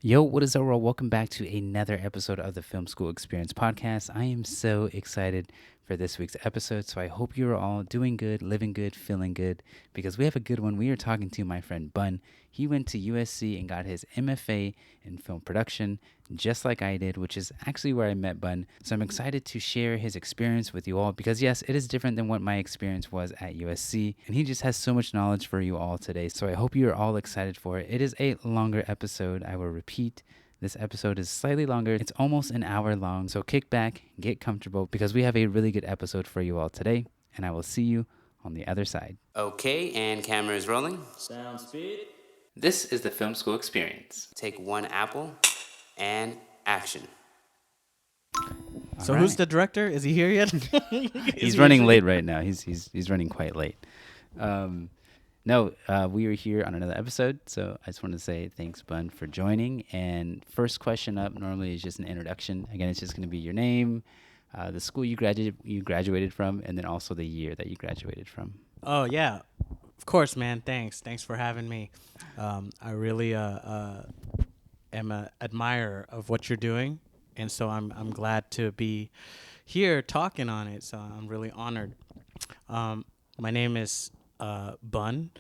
Yo, what is up, world? Welcome back to another episode of the Film School Experience podcast. I am so excited for this week's episode. So I hope you're all doing good, living good, feeling good, because we have a good one. We are talking to my friend Bun. He went to USC and got his M.F.A. in film production, just like I did, which is actually where I met Bun. So I'm excited to share his experience with you all because, yes, it is different than what my experience was at USC. And he just has so much knowledge for you all today. So I hope you're all excited for it. It is a longer episode. I will repeat. This episode is slightly longer. It's almost an hour long. So kick back, get comfortable, because we have a really good episode for you all today. And I will see you on the other side. Okay, and camera is rolling. Sound speed. This is the Film School Experience. Take one apple and action. So who's the director? Is he here yet? He's running late right now. He's running quite late. No, we are here on another episode, so I just want to say thanks, Bun, for joining. And first question up normally is just an introduction. Again, it's just going to be your name, the school you graduated from, and then also the year that you graduated from. Oh yeah, of course, man. Thanks for having me. I really am an admirer of what you're doing, and so I'm glad to be here talking on it. So I'm really honored. My name is Bun.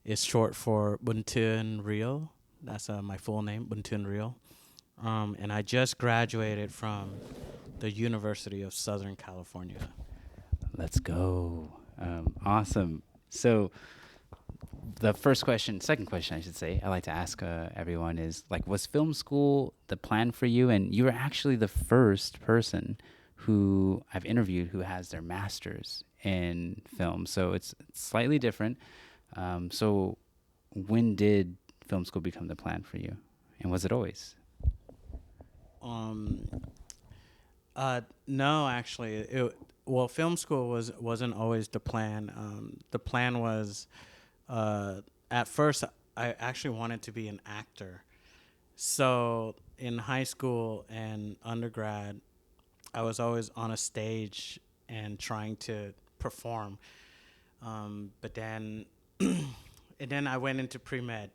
It's short for Bunthoeun Real. That's my full name, Bunthoeun Real. And I just graduated from the University of Southern California. Let's go. Awesome. So the second question, I should say, I like to ask everyone is, like, was film school the plan for you? And you were actually the first person who I've interviewed who has their master's in film. So it's slightly different. So when did film school become the plan for you? And was it always? Um, no, actually, film school wasn't always the plan. The plan was, at first, I actually wanted to be an actor. So in high school and undergrad, I was always on a stage and trying to perform. But then, and then I went into pre-med.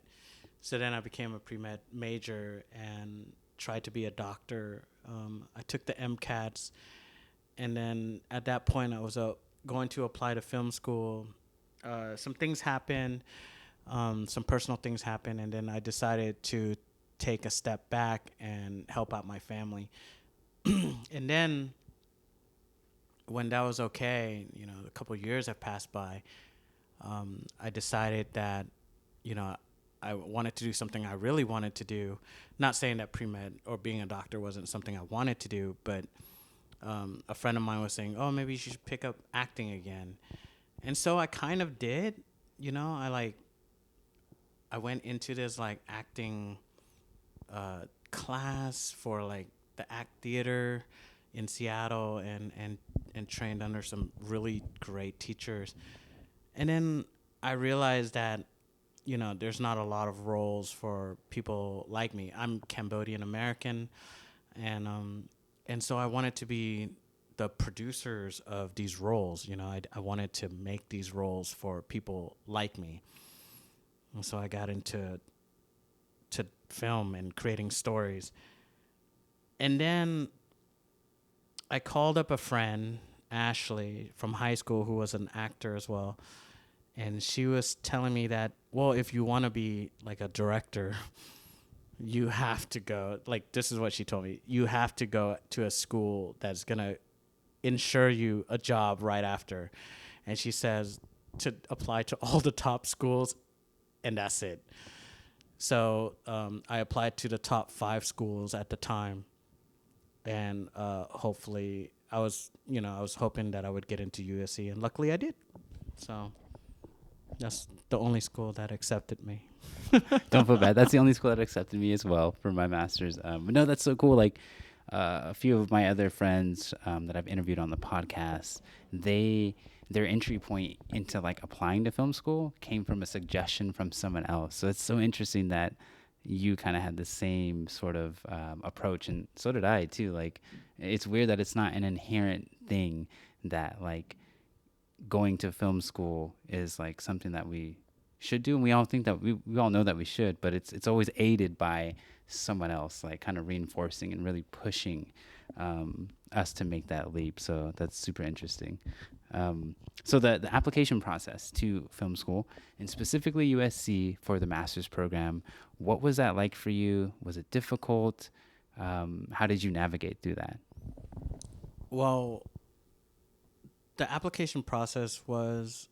So then I became a pre-med major and tried to be a doctor. I took the MCATs, and then at that point I was going to apply to film school. Some things happened, some personal things happened, and then I decided to take a step back and help out my family. And then when that was okay, a couple of years have passed by, I decided that, I wanted to do something I really wanted to do. Not saying that pre-med or being a doctor wasn't something I wanted to do, but a friend of mine was saying, oh, maybe you should pick up acting again. And so I kind of did. I went into this acting class for the ACT Theater in Seattle and trained under some really great teachers. And then I realized that there's not a lot of roles for people like me. I'm Cambodian American, and so I wanted to be the producers of these roles. I wanted to make these roles for people like me, and so I got into film and creating stories. And then I called up a friend, Ashley, from high school, who was an actor as well. And she was telling me that, well, if you want to be a director, you have to go, this is what she told me, you have to go to a school that's going to ensure you a job right after. And she says to apply to all the top schools, and that's it. So I applied to the top 5 schools at the time. And hopefully I was hoping that I would get into USC, and luckily I did. So that's the only school that accepted me. Don't feel bad. That's the only school that accepted me as well for my master's. But no, that's so cool. A few of my other friends that I've interviewed on the podcast, their entry point into applying to film school came from a suggestion from someone else. So it's so interesting that you kind of had the same sort of approach, and so did I too. It's weird that it's not an inherent thing that going to film school is something that we should do, and we all think that we all know that we should, but it's always aided by someone else, like kind of reinforcing and really pushing us to make that leap. So that's super interesting. So the application process to film school, and specifically USC for the master's program, what was that like for you? Was it difficult? How did you navigate through that? Well, the application process was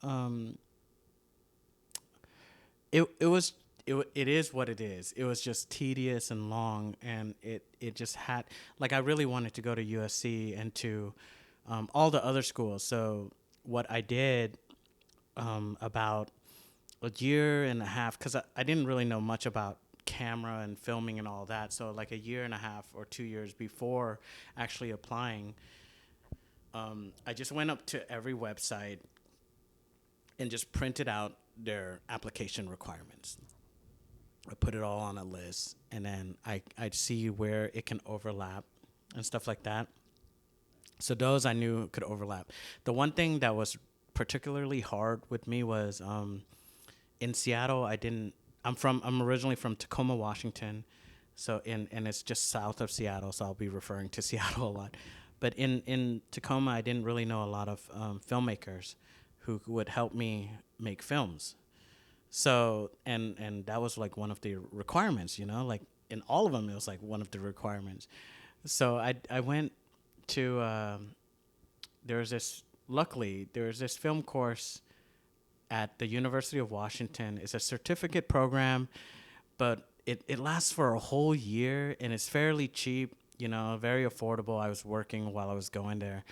it was it is what it is. It was just tedious and long, and it just had, like, I really wanted to go to USC and to all the other schools. So what I did about a year and a half, because I didn't really know much about camera and filming and all that. So like a year and a half or 2 years before actually applying, I just went up to every website and just printed out their application requirements. I put it all on a list, and then I'd see where it can overlap and stuff like that. So those I knew could overlap. The one thing that was particularly hard with me was in Seattle. I'm originally from Tacoma, Washington, so and it's just south of Seattle. So I'll be referring to Seattle a lot. But in Tacoma, I didn't really know a lot of filmmakers who would help me make films. So and that was like one of the requirements, like in all of them, it was like one of the requirements. So I went to there was this film course at the University of Washington. It's a certificate program, but it lasts for a whole year, and it's fairly cheap, very affordable. I was working while I was going there,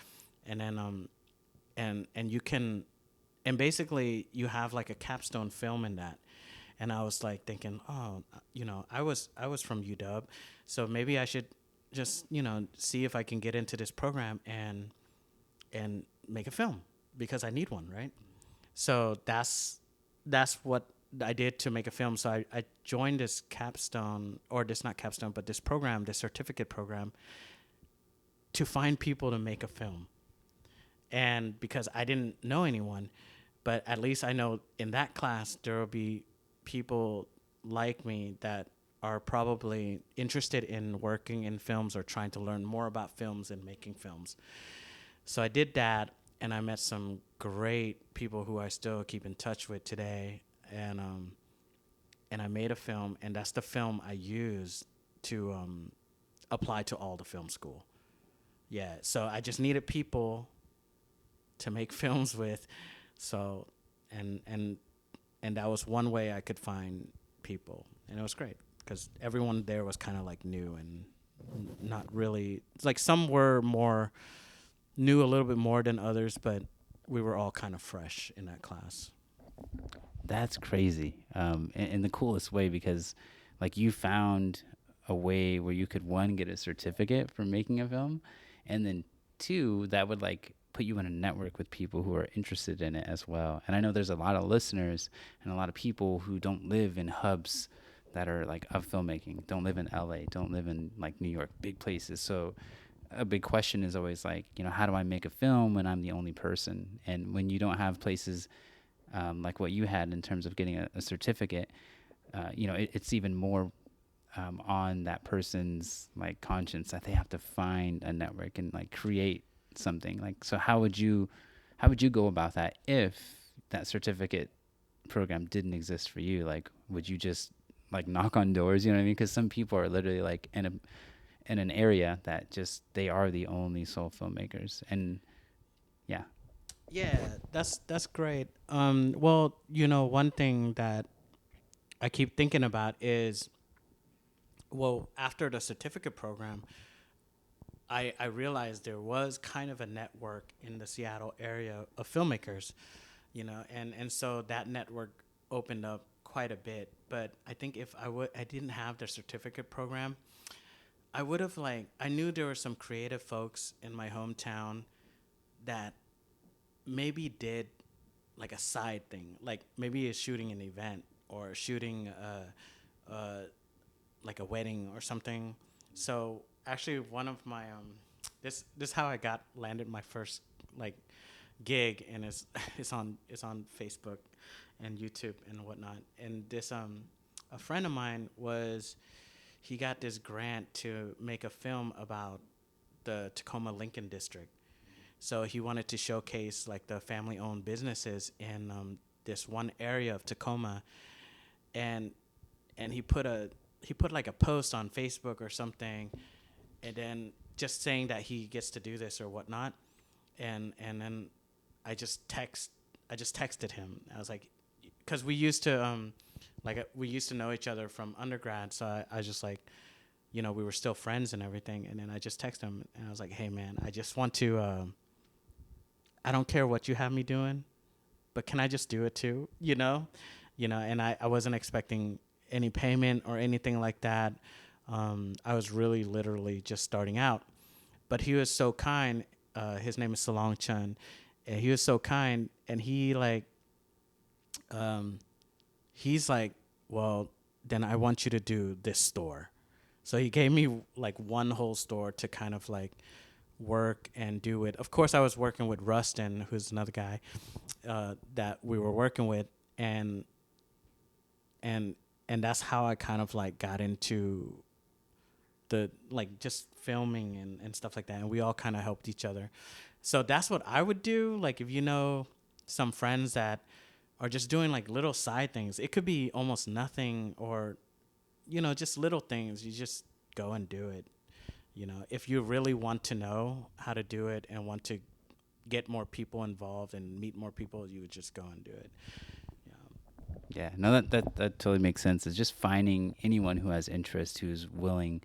and then and you can, and basically you have like a capstone film in that. And I was like thinking, oh, I was from UW, so maybe I should just see if I can get into this program and make a film, because I need one, right? So that's what I did to make a film. So I joined this capstone, or this, not capstone, but this program, this certificate program, to find people to make a film. And because I didn't know anyone, but at least I know in that class there will be people like me that are probably interested in working in films or trying to learn more about films and making films. So I did that, and I met some great people who I still keep in touch with today, and I made a film, and that's the film I used to apply to all the film school. Yeah, so I just needed people to make films with, so and and and that was one way I could find people, and it was great because everyone there was kind of like new and not really, it's like some were more knew a little bit more than others, but we were all kind of fresh in that class. That's crazy, in the coolest way, because like you found a way where you could, one, get a certificate for making a film, and then two, that would like put you in a network with people who are interested in it as well. And I know there's a lot of listeners and a lot of people who don't live in hubs that are like of filmmaking, don't live in LA, don't live in like New York, big places. So a big question is always like, how do I make a film when I'm the only person? And when you don't have places like what you had in terms of getting a certificate, it's even more on that person's like conscience that they have to find a network and like create something. Like, so how would you go about that if that certificate program didn't exist for you? Like, would you just like knock on doors? You know what I mean? Because some people are literally like in an area that just they are the only sole filmmakers, and yeah. Yeah, that's great. Well, one thing that I keep thinking about is, well, after the certificate program, I realized there was kind of a network in the Seattle area of filmmakers, and so that network opened up quite a bit. But I think if I didn't have the certificate program, I would have, like, I knew there were some creative folks in my hometown that maybe did like a side thing, like maybe shooting an event or shooting like a wedding or something. So actually, one of my this how I got landed my first like gig, and it's it's on Facebook and YouTube and whatnot. And this a friend of mine was he got this grant to make a film about the Tacoma Lincoln district. So he wanted to showcase like the family-owned businesses in this one area of Tacoma, and he put like a post on Facebook or something, and then just saying that he gets to do this or whatnot, and then I just texted him. I was like, because we used to we used to know each other from undergrad, so I just like, we were still friends and everything, and then I just texted him and I was like, hey man, I just want to I don't care what you have me doing, but can I just do it too? And I wasn't expecting any payment or anything like that. I was really literally just starting out, but he was so kind. His name is Salong Chun, and he was so kind, and he's like, well, then I want you to do this store. So he gave me like one whole store to kind of like work and do it. Of course, I was working with Rustin, who's another guy that we were working with, and and that's how I kind of like got into the like just filming and stuff like that. And we all kind of helped each other. So that's what I would do. Like if you know some friends that are just doing like little side things, it could be almost nothing or just little things. You just go and do it. If you really want to know how to do it and want to get more people involved and meet more people, you would just go and do it. Yeah, no, that totally makes sense. It's just finding anyone who has interest, who's willing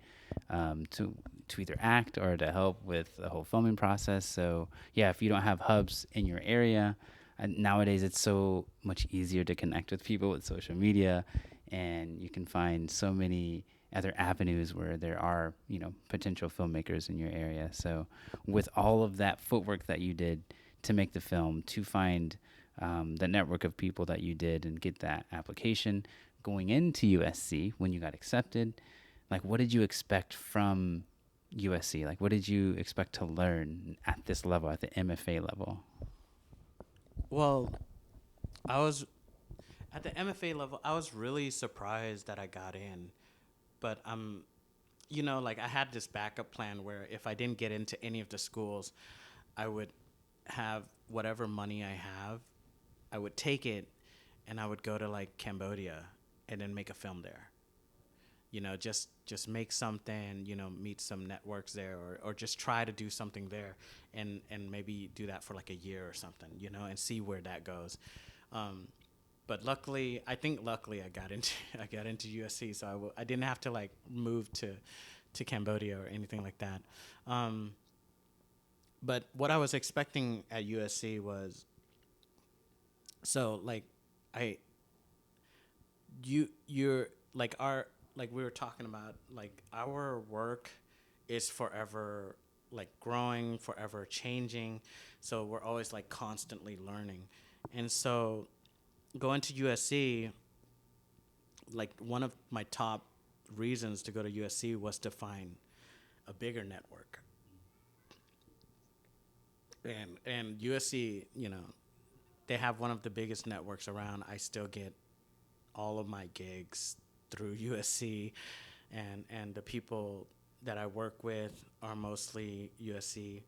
to either act or to help with the whole filming process. So yeah, if you don't have hubs in your area, and nowadays it's so much easier to connect with people with social media, and you can find so many other avenues where there are potential filmmakers in your area. So with all of that footwork that you did to make the film, to find the network of people that you did and get that application going into USC when you got accepted, like what did you expect from USC? Like what did you expect to learn at this level, at the M.F.A. level? Well, I was at the M.F.A. level. I was really surprised that I got in, but like I had this backup plan where if I didn't get into any of the schools, I would have whatever money I have, I would take it and I would go to like Cambodia and then make a film there. Just make something, meet some networks there, or just try to do something there and maybe do that for like a year or something, and see where that goes. But luckily I got into I got into USC, so I didn't have to like move to Cambodia or anything like that. But what I was expecting at USC was, so like I you're like our like we were talking about, like our work is forever like growing, forever changing, so we're always like constantly learning. And so going to USC, like one of my top reasons to go to USC was to find a bigger network. And USC, they have one of the biggest networks around. I still get all of my gigs through USC, and the people that I work with are mostly USC.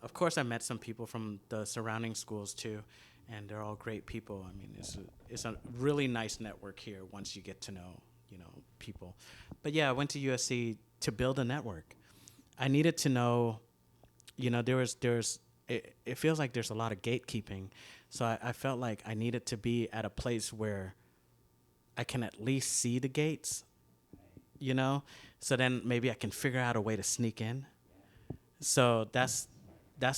Of course, I met some people from the surrounding schools too, and they're all great people. I mean, it's a really nice network here once you get to know people. But yeah, I went to USC to build a network. I needed to know, there's it feels like there's a lot of gatekeeping, so I felt like I needed to be at a place where I can at least see the gates, so then maybe I can figure out a way to sneak in. So that's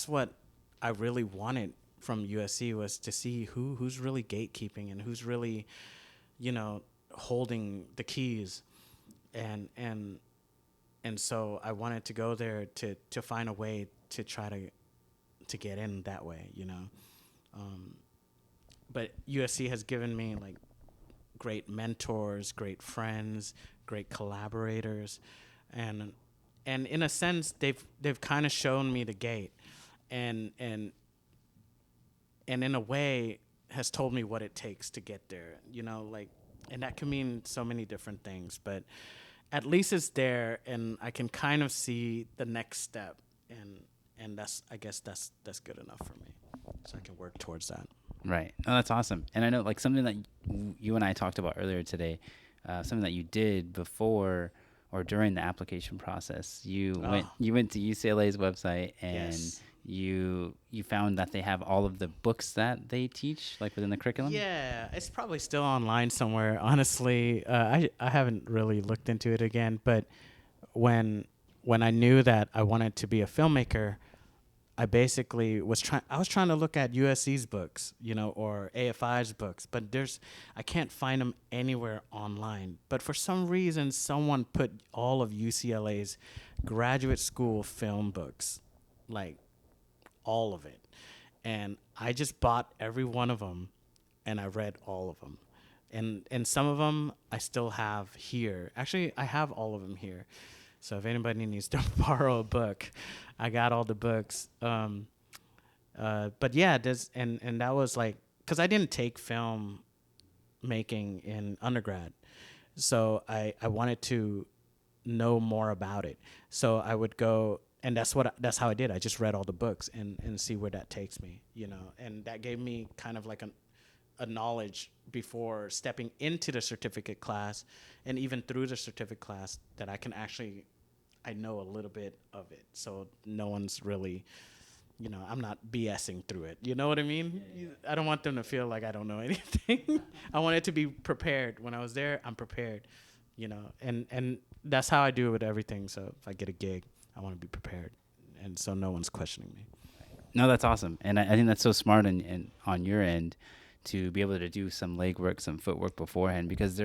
what I really wanted from USC, was to see who's really gatekeeping and who's really, holding the keys, and so I wanted to go there to find a way to try to get in that way, But USC has given me like great mentors, great friends, great collaborators, and in a sense they've kind of shown me the gate, and in a way has told me what it takes to get there, like, and that can mean so many different things, but at least it's there, and I can kind of see the next step, and that's, I guess that's good enough for me, so I can work towards that. Right. Oh, that's awesome. And I know like something that you and I talked about earlier today, something that you did before or during the application process. Oh, You went to UCLA's website and yes. you found that they have all of the books that they teach like within the curriculum. Yeah, it's probably still online somewhere. Honestly, I haven't really looked into it again. But when when I knew that I wanted to be a filmmaker, I basically was trying. I was trying to look at USC's books, or AFI's books, but I can't find them anywhere online. But for some reason, someone put all of UCLA's graduate school film books, like all of it, and I just bought every one of them, and I read all of them, and some of them I still have here. Actually, I have all of them here. So if anybody needs to borrow a book, I got all the books. But yeah, and that was like, because I didn't take film making in undergrad, so I wanted to know more about it. So I would go, and that's how I did. I just read all the books and see where that takes me, and that gave me kind of like a knowledge before stepping into the certificate class, and even through the certificate class, that I know a little bit of it. So no one's really, I'm not BSing through it. You know what I mean? I don't want them to feel like I don't know anything. I want it to be prepared. When I was there, I'm prepared, and that's how I do it with everything. So if I get a gig, I want to be prepared, and so no one's questioning me. No, that's awesome, and I think that's so smart on your end to be able to do some legwork, some footwork beforehand, because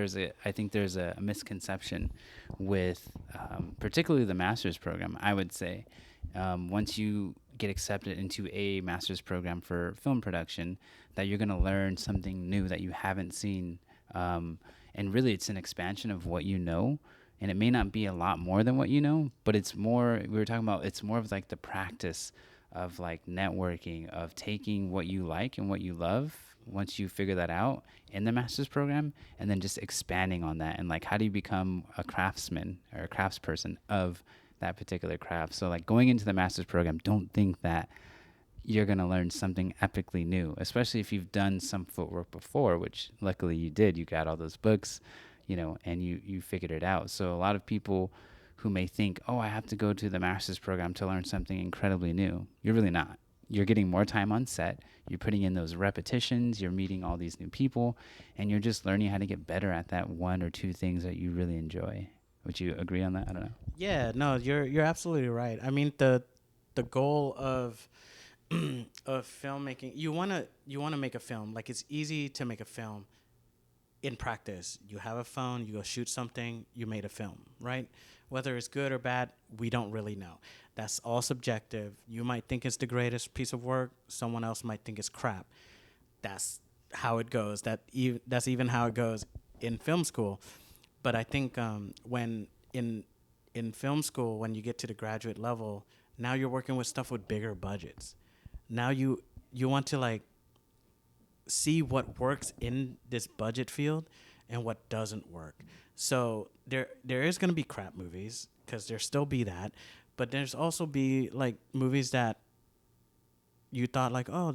I think there's a misconception with particularly the master's program. I would say once you get accepted into a master's program for film production, that you're going to learn something new that you haven't seen, and really it's an expansion of what you know. And it may not be a lot more than what you know, but it's more. We were talking about it's more of like the practice of like networking, of taking what you like and what you love once you figure that out in the master's program, and then just expanding on that, and like how do you become a craftsman or a craftsperson of that particular craft. So like going into the master's program, don't think that you're going to learn something epically new, especially if you've done some footwork before, which luckily you did. You got all those books, and you figured it out. So a lot of people who may think, oh, I have to go to the master's program to learn something incredibly new. You're really not. You're getting more time on set. You're putting in those repetitions. You're meeting all these new people, and you're just learning how to get better at that one or two things that you really enjoy. Would you agree on that? I don't know. Yeah, no, you're absolutely right. I mean, the goal of of filmmaking, you wanna make a film. Like, it's easy to make a film in practice. You have a phone, you go shoot something, you made a film, right? Whether it's good or bad, we don't really know. That's all subjective. You might think it's the greatest piece of work, someone else might think it's crap. That's how it goes. That's even how it goes in film school. But I think when in film school, when you get to the graduate level, now you're working with stuff with bigger budgets. Now you want to like see what works in this budget field and what doesn't work. So there is going to be crap movies, because there still be that, but there's also be like movies that you thought like, oh,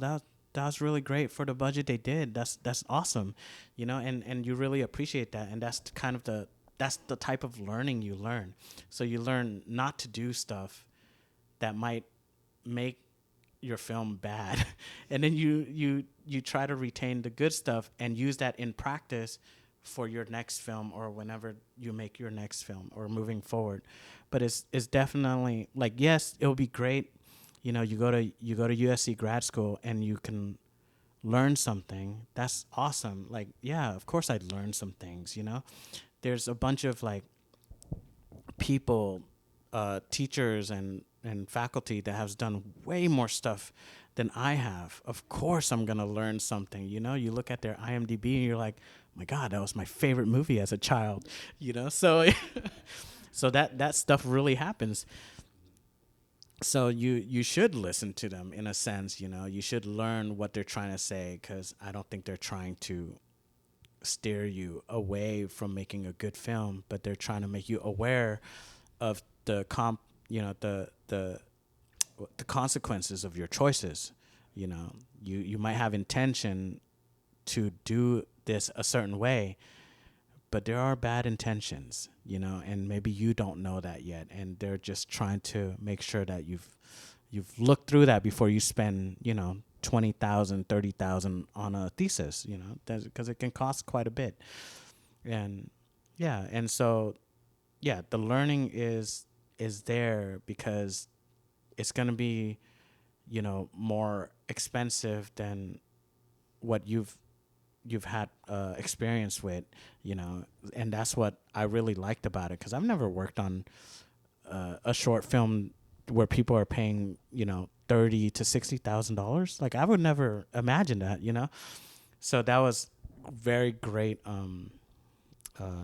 that's really great for the budget they did. That's awesome, and you really appreciate that, and that's the type of learning you learn. So you learn not to do stuff that might make your film bad, and then you try to retain the good stuff and use that in practice for your next film, or whenever you make your next film or moving forward. But it's definitely like, yes, it'll be great. You go to USC grad school and you can learn something. That's awesome. Like, yeah, of course I'd learn some things. There's a bunch of like people, teachers and faculty that has done way more stuff than I have. Of course I'm gonna learn something. You look at their IMDb and you're like, my God, that was my favorite movie as a child. So so that stuff really happens. So you should listen to them in a sense. You should learn what they're trying to say, because I don't think they're trying to steer you away from making a good film, but they're trying to make you aware of the you know, the consequences of your choices. You know, you might have intention to do this a certain way, but there are bad intentions, you know, and maybe you don't know that yet, and they're just trying to make sure that you've looked through that before you spend, you know, 20,000, 30,000 on a thesis, you know, because it can cost quite a bit. And yeah, and so yeah, the learning is there because it's going to be, you know, more expensive than what you've had experience with, you know, and that's what I really liked about it, because I've never worked on a short film where people are paying, you know, $30,000 to $60,000. Like I would never imagine that, you know. So that was very great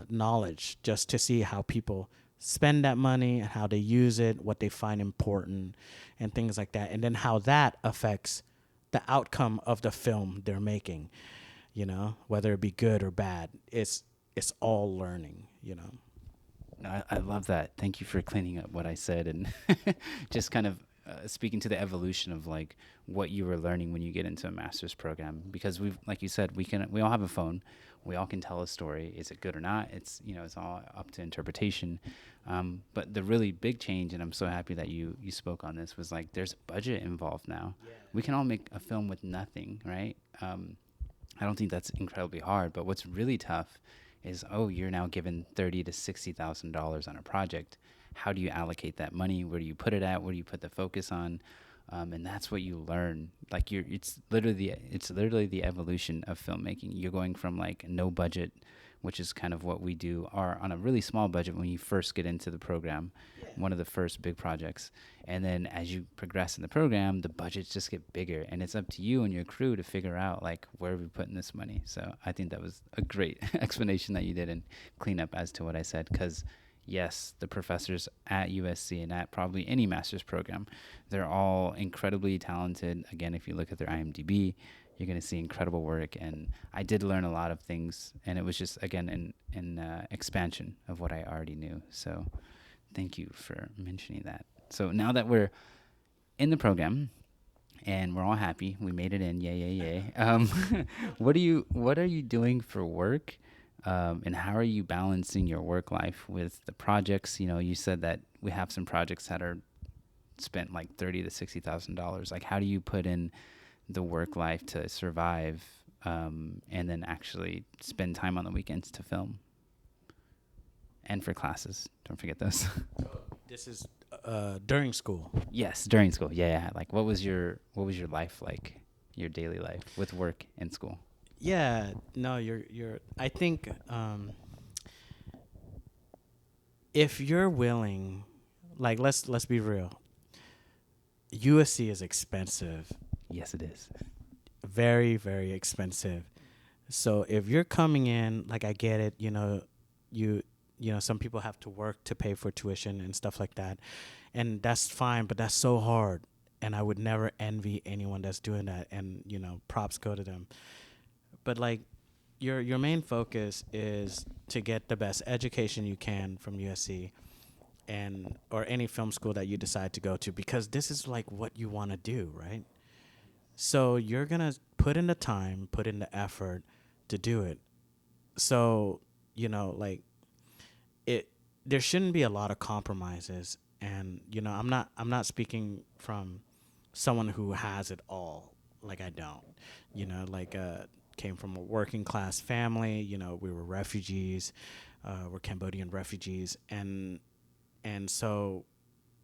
knowledge, just to see how people spend that money and how they use it, what they find important, and things like that, and then how that affects the outcome of the film they're making. You know, whether it be good or bad, it's all learning. You know. No, I love that. Thank you for cleaning up what I said and just kind of speaking to the evolution of like what you were learning when you get into a master's program. Because we've, like you said, we all have a phone, we all can tell a story. Is it good or not? It's, you know, it's all up to interpretation. But the really big change, and I'm so happy that you spoke on this, was like there's a budget involved now. Yeah. We can all make a film with nothing, right? I don't think that's incredibly hard. But what's really tough is, oh, you're now given $30,000 to $60,000 on a project. How do you allocate that money? Where do you put it at? Where do you put the focus on? And that's what you learn. Like it's literally the evolution of filmmaking. You're going from like no budget, which is kind of what we do, or on a really small budget when you first get into the program, one of the first big projects. And then as you progress in the program, the budgets just get bigger, and it's up to you and your crew to figure out like where are we putting this money. So I think that was a great explanation that you did and clean up as to what I said, because yes, the professors at USC and at probably any master's program, they're all incredibly talented. Again, if you look at their IMDb, you're going to see incredible work. And I did learn a lot of things, and it was just, again, an expansion of what I already knew. So thank you for mentioning that. So now that we're in the program and we're all happy, we made it in, yay, yay, yay. What are you doing for work? And how are you balancing your work life with the projects? You know, you said that we have some projects that are spent like $30,000 to $60,000. Like, how do you put in the work life to survive, and then actually spend time on the weekends to film and for classes? Don't forget those. This is during school. Yes, during school. Yeah. Like, what was your life like? Your daily life with work and school? Yeah, no, I think if you're willing, like let's be real. USC is expensive. Yes, it is. Very, very expensive. So if you're coming in, like I get it, you some people have to work to pay for tuition and stuff like that. And that's fine, but that's so hard. And I would never envy anyone that's doing that, and props go to them. But like your main focus is to get the best education you can from USC and or any film school that you decide to go to, because this is like what you want to do, right? So you're going to put in the time, put in the effort to do it. So, like there shouldn't be a lot of compromises, and I'm not speaking from someone who has it all. Like I don't. Came from a working class family. We were refugees. We're Cambodian refugees, and so,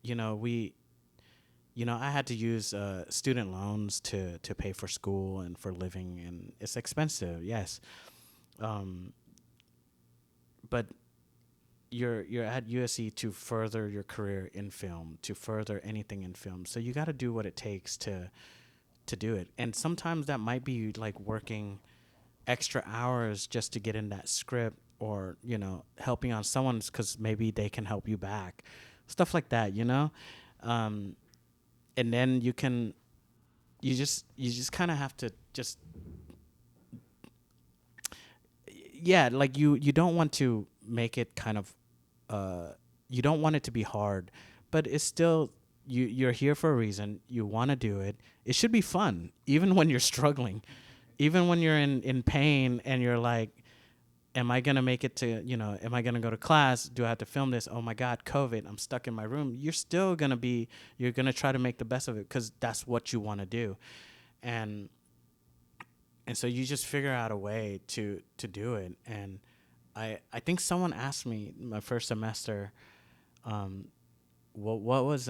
we, I had to use student loans to pay for school and for living, and it's expensive, yes. But you're at USC to further your career in film, to further anything in film. So you got to do what it takes to do it. And sometimes that might be like working extra hours just to get in that script, or helping on someone's, because maybe they can help you back, stuff like that. And then you just kind of have to just yeah, like you don't want to make it kind of you don't want it to be hard, but it's still you're here for a reason. You want to do it. It should be fun, even when you're struggling, even when you're in pain and you're like, am I gonna make it to, am I gonna go to class? Do I have to film this? Oh my God, COVID! I'm stuck in my room. You're gonna try to make the best of it because that's what you want to do, and so you just figure out a way to do it. And I think someone asked me my first semester, what was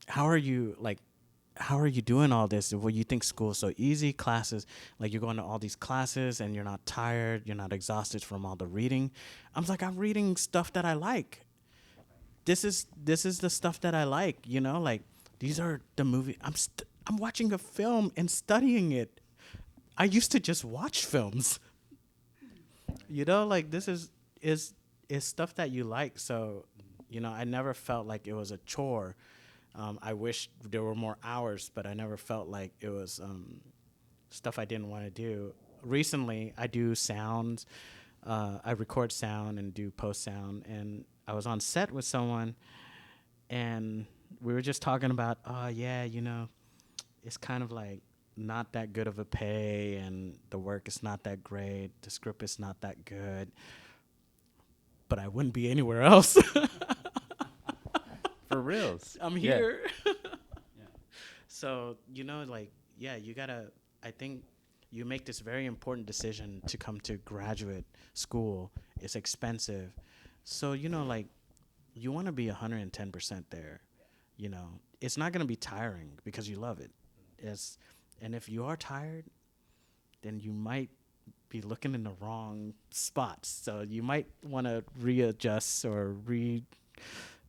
how are you doing all this? Well, you think school's so easy, classes, like you're going to all these classes and you're not tired, you're not exhausted from all the reading. I'm like, I'm reading stuff that I like. This is the stuff that I like, like these are the movie. I'm watching a film and studying it. I used to just watch films. Like this is stuff that you like. So, I never felt like it was a chore. I wish there were more hours, but I never felt like it was stuff I didn't want to do. Recently, I do sounds. I record sound and do post sound. And I was on set with someone, and we were just talking about, oh, yeah, it's kind of like not that good of a pay, and the work is not that great. The script is not that good. But I wouldn't be anywhere else. For reals. I'm Yeah. here. Yeah. So, like, yeah, I think you make this very important decision to come to graduate school. It's expensive. So, like, you want to be 110% there. It's not going to be tiring because you love it. And if you are tired, then you might be looking in the wrong spots. So you might want to readjust or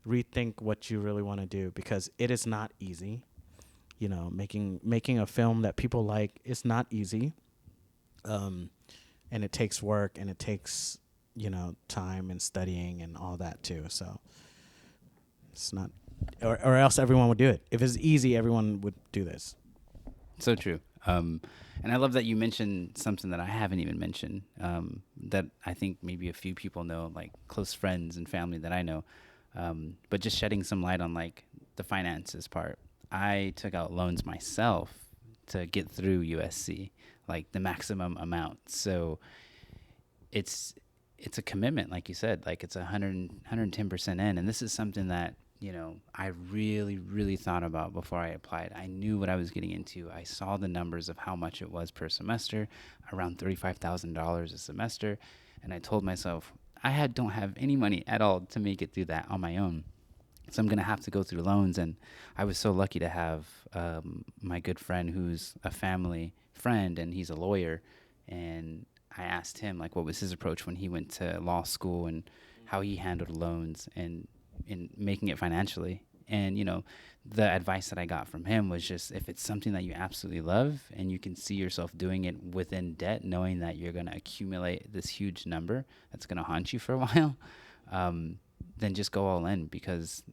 rethink what you really want to do, because it is not easy. Making a film that people like is not easy. And it takes work, and it takes, time and studying and all that too. So it's not, or else everyone would do it. If it's easy, everyone would do this. So true. And I love that you mentioned something that I haven't even mentioned, that I think maybe a few people know, like close friends and family that I know. But just shedding some light on like the finances part. I took out loans myself to get through USC, like the maximum amount. So it's a commitment, like you said, like it's 110% in. And this is something that, I really, really thought about before I applied. I knew what I was getting into. I saw the numbers of how much it was per semester, around $35,000 a semester. And I told myself, don't have any money at all to make it through that on my own. So I'm going to have to go through loans. And I was so lucky to have my good friend who's a family friend, and he's a lawyer. And I asked him, like, what was his approach when he went to law school and how he handled loans and in making it financially. And, the advice that I got from him was just, if it's something that you absolutely love and you can see yourself doing it within debt, knowing that you're going to accumulate this huge number that's going to haunt you for a while, then just go all in. Because,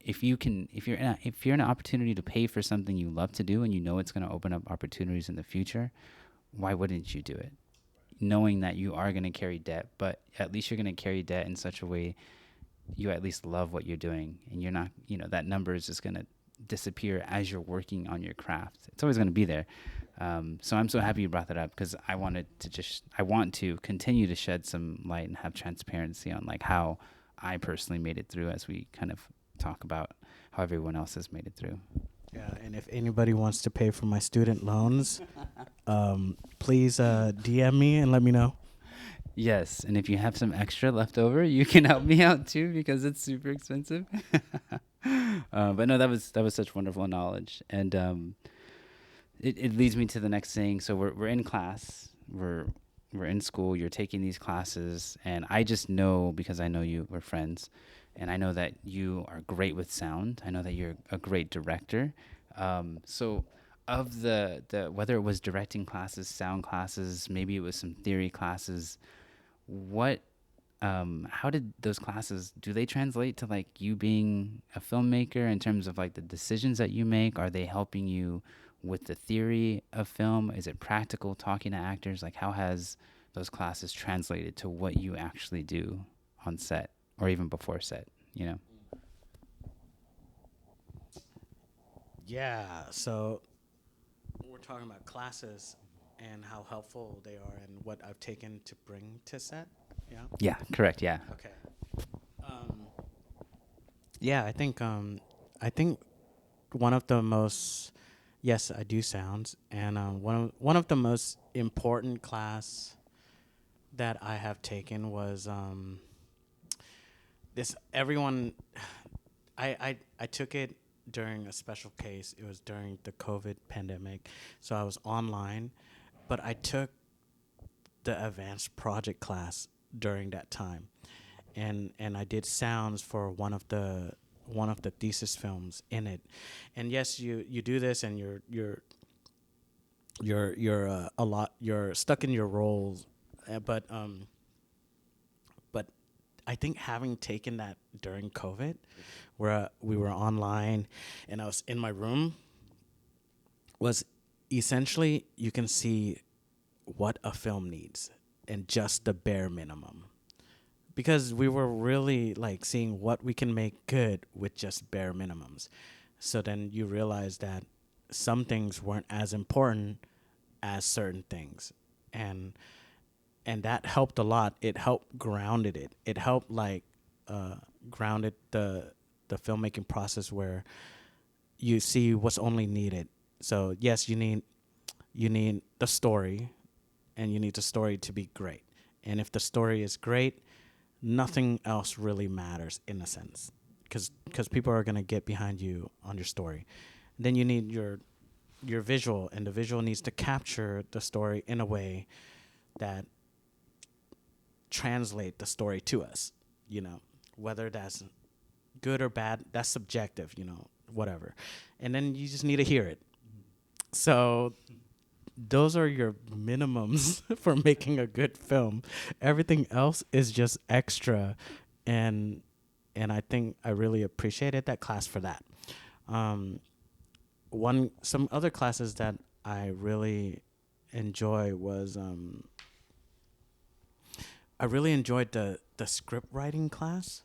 if you're in an opportunity to pay for something you love to do and it's going to open up opportunities in the future, why wouldn't you do it? Knowing that you are going to carry debt, but at least you're going to carry debt in such a way you at least love what you're doing, and you're not, that number is just going to disappear as you're working on your craft. It's always going to be there. So I'm so happy you brought that up, because I want to continue to shed some light and have transparency on like how I personally made it through, as we kind of talk about how everyone else has made it through. Yeah, and if anybody wants to pay for my student loans, please DM me and let me know. Yes, and if you have some extra left over, you can help me out too, because it's super expensive. But no, that was such wonderful knowledge, and it leads me to the next thing. So we're in class, we're in school. You're taking these classes, and I just know, because I know you, we're friends, and I know that you are great with sound. I know that you're a great director. So of the whether it was directing classes, sound classes, maybe it was some theory classes, how did those classes, do they translate to like you being a filmmaker in terms of like the decisions that you make? Are they helping you with the theory of film? Is it practical talking to actors? Like, how has those classes translated to what you actually do on set or even before set, you know? Yeah. So we're talking about classes and how helpful they are and what I've taken to bring to set. Yeah. Yeah, correct. Yeah. Okay. Um, yeah, I think one of the most, yes, I do sounds, and one of the most important class that I have taken was this. Everyone, I took it during a special case. It was during the COVID pandemic, so I was online, but I took the advanced project class during that time, and I did sounds for one of the thesis films in it. And yes, you do this, and you're a lot, you're stuck in your roles, but I think having taken that during COVID, where we were online and I was in my room, was essentially you can see what a film needs and just the bare minimum, because we were really like seeing what we can make good with just bare minimums. So then you realize that some things weren't as important as certain things, and that helped a lot. It helped grounded it. It helped like grounded the filmmaking process, where you see what's only needed. So yes, you need the story, and you need the story to be great. And if the story is great, nothing else really matters in a sense, because people are going to get behind you on your story. Then you need your visual, and the visual needs to capture the story in a way that translate the story to us, whether that's good or bad, that's subjective, whatever. And then you just need to hear it. So those are your minimums for making a good film. Everything else is just extra, and I think I really appreciated that class for that. Some other classes that I really enjoy was I really enjoyed the script writing class.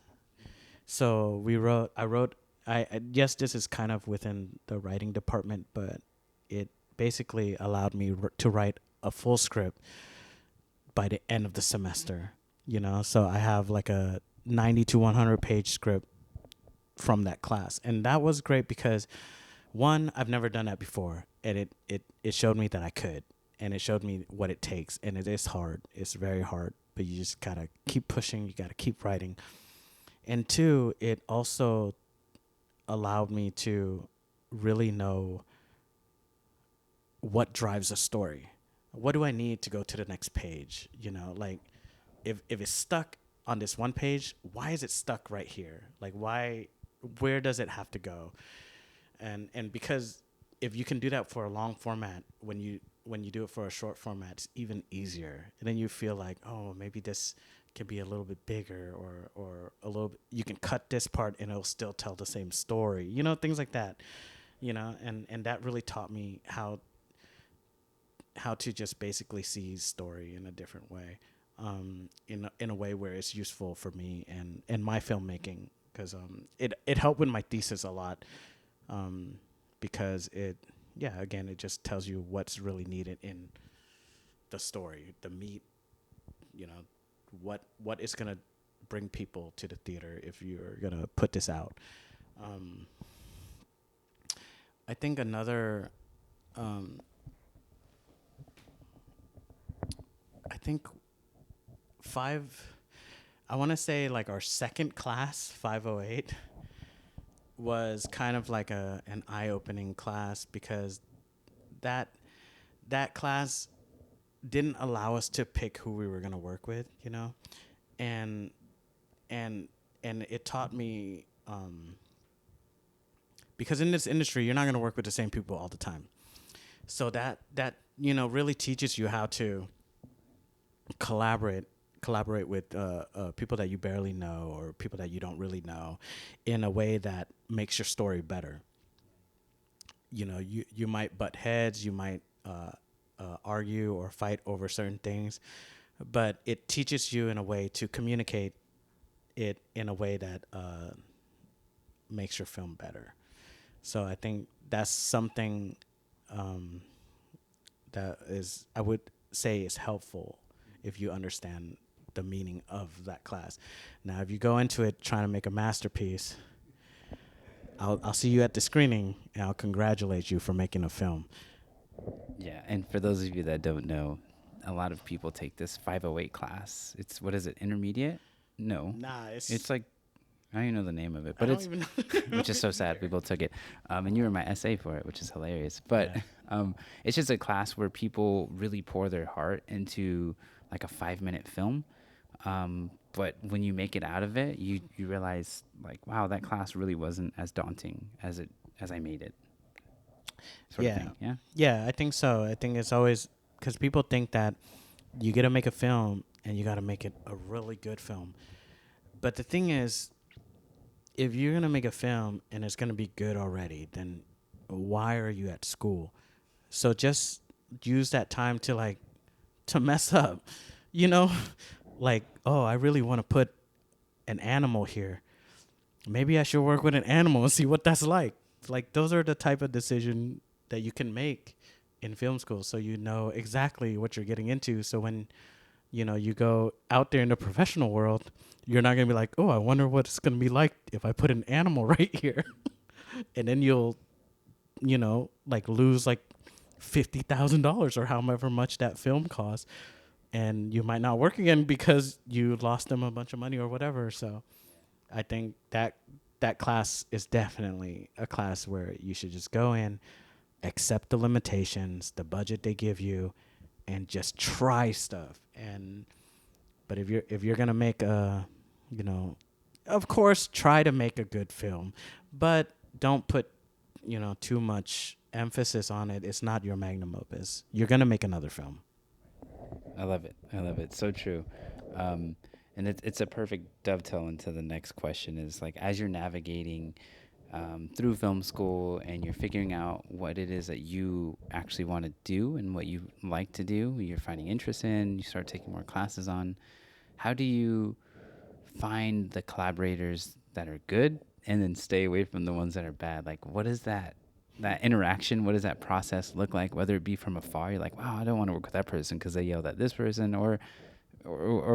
So I wrote, yes, this is kind of within the writing department, but it basically allowed me to write a full script by the end of the semester, So I have like a 90 to 100 page script from that class. And that was great because, one, I've never done that before, and it showed me that I could, and it showed me what it takes, and it is hard. It's very hard, but you just gotta keep pushing. You gotta keep writing. And two, it also allowed me to really know what drives a story. What do I need to go to the next page? Like if it's stuck on this one page, why is it stuck right here? Like where does it have to go? And because if you can do that for a long format, when you do it for a short format, it's even easier. And then you feel like, oh, maybe this can be a little bit bigger, or a little bit, you can cut this part and it'll still tell the same story, things like that, and that really taught me how to just basically see story in a different way, in a way where it's useful for me and my filmmaking, because it helped with my thesis a lot, because it just tells you what's really needed in the story, the meat, what is gonna bring people to the theater if you're gonna put this out. I think another, I think five. I want to say like our second class, 508, was kind of like an eye-opening class, because that class didn't allow us to pick who we were going to work with, and and it taught me, because in this industry you're not going to work with the same people all the time. So that really teaches you how to collaborate with people that you barely know, or people that you don't really know, in a way that makes your story better. You might butt heads, you might argue or fight over certain things, but it teaches you in a way to communicate it in a way that makes your film better. So I think that's something um, that is, I would say, is helpful if you understand the meaning of that class. Now, if you go into it trying to make a masterpiece, I'll see you at the screening and I'll congratulate you for making a film. Yeah, and for those of you that don't know, a lot of people take this 508 class. It's what is it? Intermediate? No, Nah, it's it's like I don't even know the name of it, I but don't it's even know. which is so sad. We both took it, and you were my essay for it, which is hilarious. But Yeah. it's just a class where people really pour their heart into like a 5 minute film. But when you make it out of it, you realize like, wow, that class really wasn't as daunting as I made it, sort of Yeah. thing. Yeah. Yeah, I think so. I think it's always because people think that you got to make a film and you got to make it a really good film. But the thing is, if you're going to make a film and it's going to be good already, then why are you at school? So just use that time to like to mess up, you know? Like, oh, I really want to put an animal here. Maybe I should work with an animal and see what that's like. Like those are the type of decision that you can make in film school, so you know exactly what you're getting into. So when you go out there in the professional world, you're not gonna be like, oh, I wonder what it's gonna be like if I put an animal right here, and then you'll like lose like $50,000 or however much that film costs, and you might not work again because you lost them a bunch of money or whatever. So I think that class is definitely a class where you should just go in, accept the limitations, the budget they give you, and just try stuff. And but if you're gonna make a, of course try to make a good film, but don't put too much emphasis on it. It's not your magnum opus. You're gonna make another film. I love it. I love it. So true. Um, and it's a perfect dovetail into the next question is like, as you're navigating through film school and you're figuring out what it is that you actually want to do and what you like to do, you're finding interest in, you start taking more classes on, how do you find the collaborators that are good and then stay away from the ones that are bad? Like, what is that interaction? What does that process look like? Whether it be from afar, you're like, wow, I don't want to work with that person because they yelled at this person, or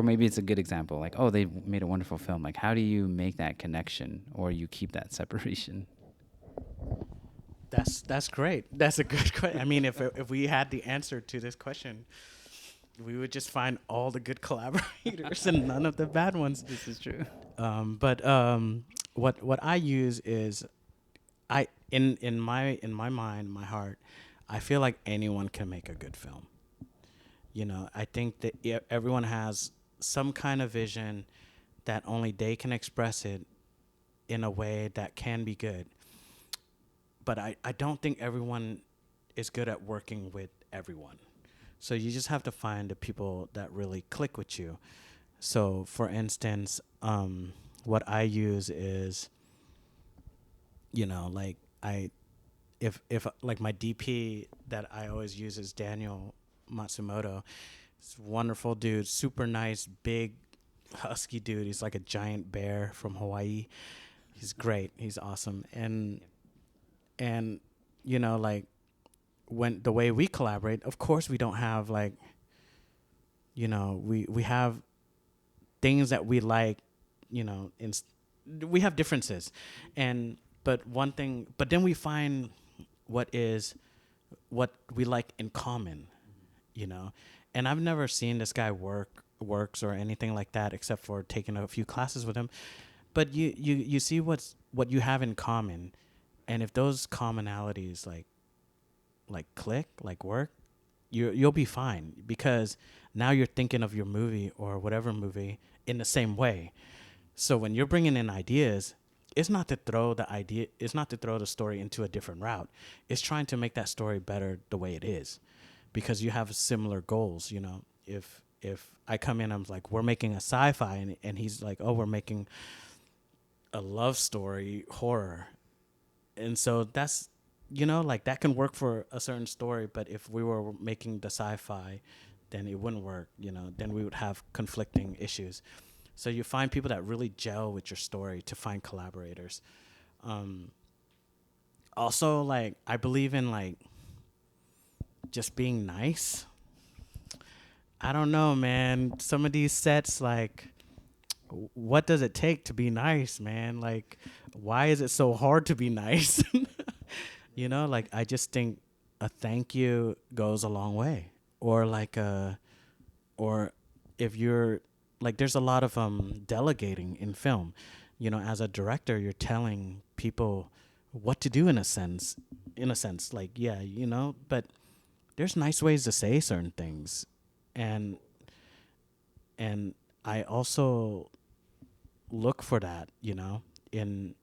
maybe it's a good example, like, oh, they made a wonderful film. Like, how do you make that connection, or you keep that separation? That's great. That's a good question. I mean, if we had the answer to this question, we would just find all the good collaborators and none of the bad ones. This is true. But what I use is in my mind, my heart, I feel like anyone can make a good film. I think that everyone has some kind of vision that only they can express it in a way that can be good. But I don't think everyone is good at working with everyone. So you just have to find the people that really click with you. So, for instance, what I use is, like if like my DP that I always use is Daniel Matsumoto. He's a wonderful dude, super nice, big, husky dude. He's like a giant bear from Hawaii. He's great. He's awesome. And like when the way we collaborate, of course we don't have like we have things that we like, we have differences, and but then we find what we like in common, you know. And I've never seen this guy works or anything like that except for taking a few classes with him. But you see what you have in common, and if those commonalities like click, like work, you'll be fine, because now you're thinking of your movie or whatever movie in the same way. So when you're bringing in ideas, it's not to throw the story into a different route. It's trying to make that story better the way it is, because you have similar goals. If I come in, I'm like, we're making a sci-fi, and he's like, oh, we're making a love story horror. And so that's, like that can work for a certain story, but if we were making the sci-fi, then it wouldn't work. Then we would have conflicting issues. So you find people that really gel with your story to find collaborators. Um, Also, like, I believe in like just being nice. I don't know, man. Some of these sets, like, what does it take to be nice, man? Like, why is it so hard to be nice? Like, I just think a thank you goes a long way. Or like or if you're like, there's a lot of delegating in film. As a director, you're telling people what to do in a sense. Like, yeah, but there's nice ways to say certain things, and and I also look for that, in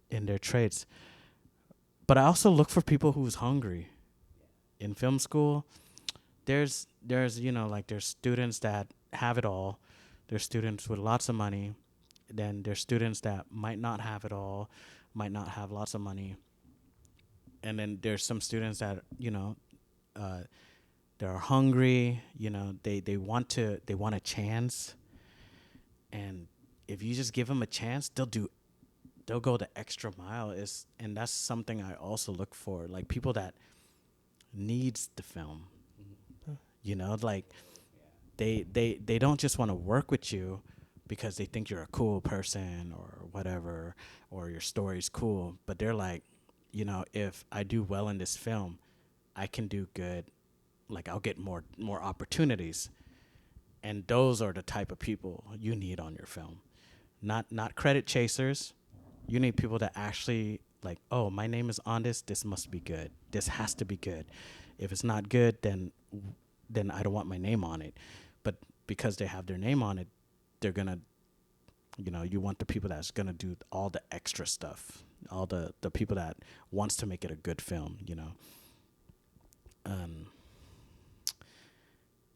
their traits. But I also look for people who's hungry. In film school, there's like, there's students that have it all. There's students with lots of money. Then there's students that might not have it all, might not have lots of money. And then there's some students that, uh, they're hungry. They want a chance. And if you just give them a chance, they'll go the extra mile. And that's something I also look for, like people that needs the film. Like, they don't just want to work with you because they think you're a cool person or whatever, or your story's cool, but they're like, if I do well in this film, I can do good. Like, I'll get more opportunities. And those are the type of people you need on your film. Not credit chasers. You need people that actually, like, oh, my name is on this. This must be good. This has to be good. If it's not good, then I don't want my name on it. But because they have their name on it, they're gonna, you want the people that's gonna do all the extra stuff, all the people that wants to make it a good film.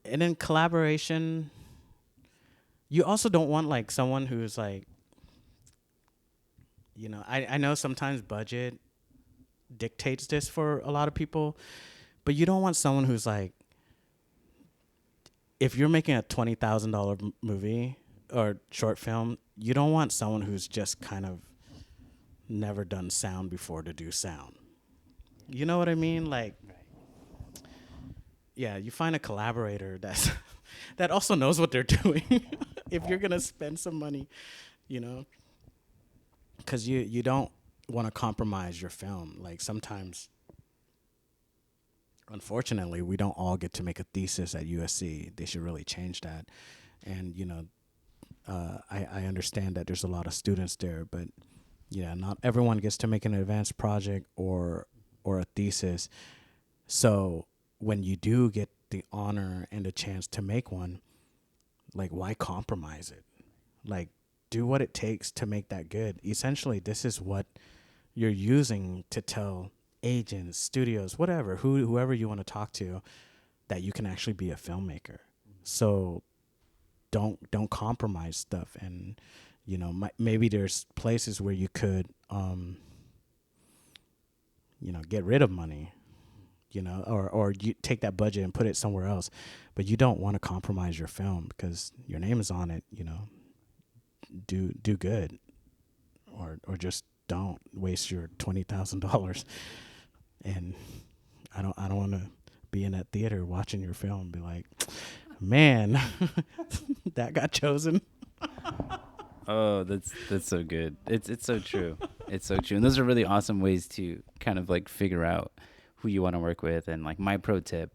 And in collaboration, you also don't want like someone who's like, I know sometimes budget dictates this for a lot of people, but you don't want someone who's like, if you're making a $20,000 movie or short film, you don't want someone who's just kind of never done sound before to do sound. You know what I mean? Like, yeah, you find a collaborator that also knows what they're doing. If you're gonna spend some money, because you don't want to compromise your film. Like, sometimes, unfortunately, we don't all get to make a thesis at USC. They should really change that. And I understand that there's a lot of students there, but yeah, not everyone gets to make an advanced project or a thesis. So when you do get the honor and the chance to make one, like, why compromise it? Like, do what it takes to make that good. Essentially, this is what you're using to tell agents, studios, whatever, whoever you want to talk to, that you can actually be a filmmaker. So don't compromise stuff. And maybe there's places where you could get rid of money, or you take that budget and put it somewhere else, but you don't want to compromise your film because your name is on it. Do good, or just don't waste your $20,000. And I don't want to be in that theater watching your film and be like, man, that got chosen. Oh, that's so good. It's so true. It's so true. And those are really awesome ways to kind of like figure out who you want to work with. And like, my pro tip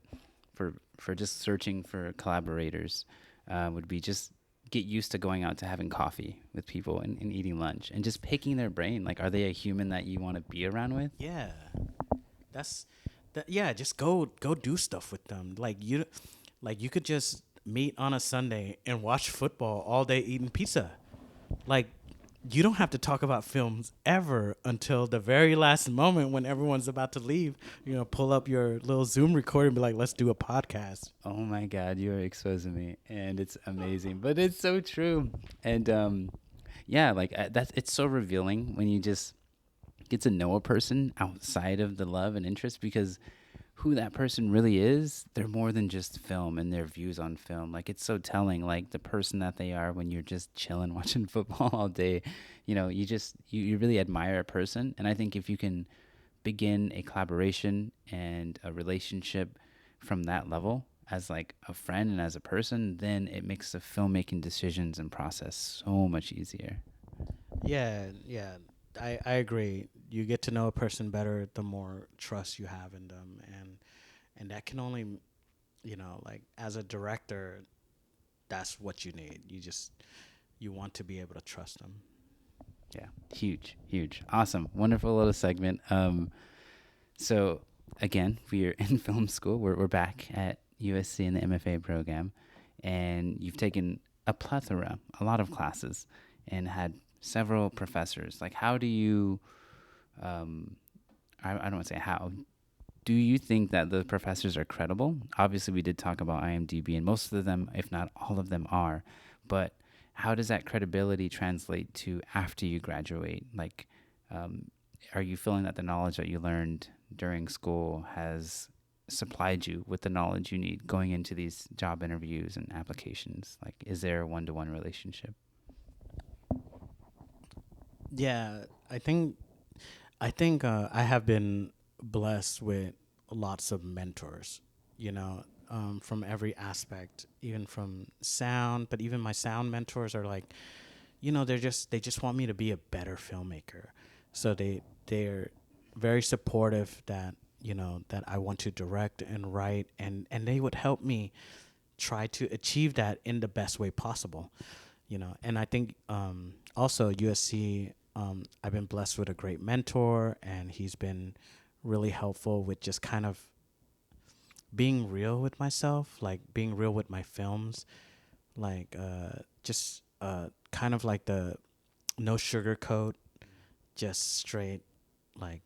for just searching for collaborators would be just get used to going out to having coffee with people and eating lunch and just picking their brain. Like, are they a human that you want to be around with? Yeah, yeah, just go do stuff with them. Like, you could just meet on a Sunday and watch football all day eating pizza. Like, you don't have to talk about films ever until the very last moment when everyone's about to leave. Pull up your little Zoom recorder and be like, let's do a podcast. Oh my God, you're exposing me, and it's amazing, but it's so true. And yeah, like it's so revealing when you just get to know a person outside of the love and interest, because who that person really is, they're more than just film and their views on film. Like it's so telling, like the person that they are when you're just chilling watching football all day. You really admire a person. And I think if you can begin a collaboration and a relationship from that level as like a friend and as a person, then it makes the filmmaking decisions and process so much easier. Yeah, yeah, I agree. You get to know a person better the more trust you have in them, and that can only, like as a director, that's what you need. You want to be able to trust them. Yeah, huge, huge, awesome, wonderful little segment. So again, we're in film school. We're back at USC in the M.F.A. program, and you've taken a lot of classes, and had several professors. Like, how do you? Um, I don't want to say how. Do you think that the professors are credible? Obviously, we did talk about IMDb, and most of them, if not all of them, are. But how does that credibility translate to after you graduate? Like, um, are you feeling that the knowledge that you learned during school has supplied you with the knowledge you need going into these job interviews and applications? Like, is there a one-to-one relationship? Yeah, I think I have been blessed with lots of mentors, from every aspect, even from sound. But even my sound mentors are like, they just want me to be a better filmmaker. So they're very supportive that I want to direct and write, and they would help me try to achieve that in the best way possible. And I think also USC, I've been blessed with a great mentor, and he's been really helpful with just kind of being real with myself, like being real with my films, like just kind of like the no sugarcoat, just straight, like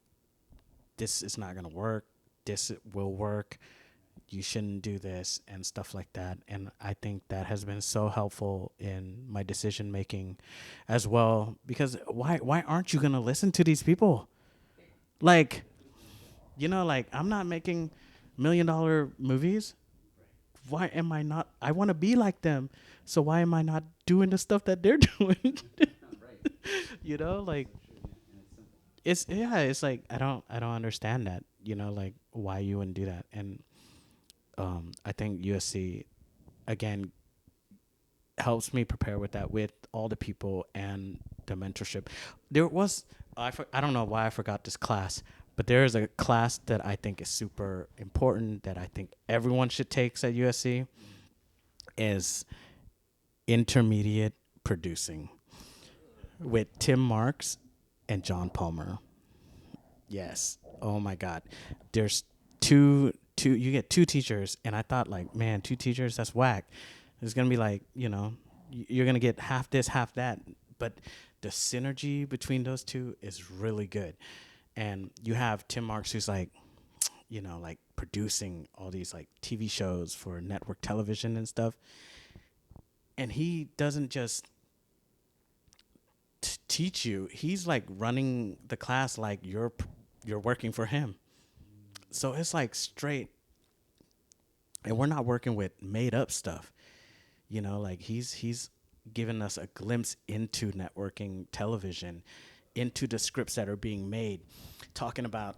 this is not gonna work, this will work, you shouldn't do this, and stuff like that. And I think that has been so helpful in my decision making as well, because why aren't you going to listen to these people? Like, like I'm not making $1 million movies. Why am I not? I want to be like them. So why am I not doing the stuff that they're doing? Like it's like I don't understand that, like why you wouldn't do that. And I think USC again helps me prepare with that, with all the people and the mentorship. There was I don't know why I forgot this class, but there is a class that I think is super important that I think everyone should take at USC is intermediate producing with Tim Marks and John Palmer. Yes. Oh my God. There's two you get two teachers, and I thought like, man, two teachers, that's whack. It's gonna be like, you're gonna get half this, half that. But the synergy between those two is really good. And you have Tim Marks, who's like, like producing all these like TV shows for network television and stuff. And he doesn't just teach you; he's like running the class like you're working for him. So it's like straight, and we're not working with made up stuff. Like he's given us a glimpse into networking television, into the scripts that are being made, talking about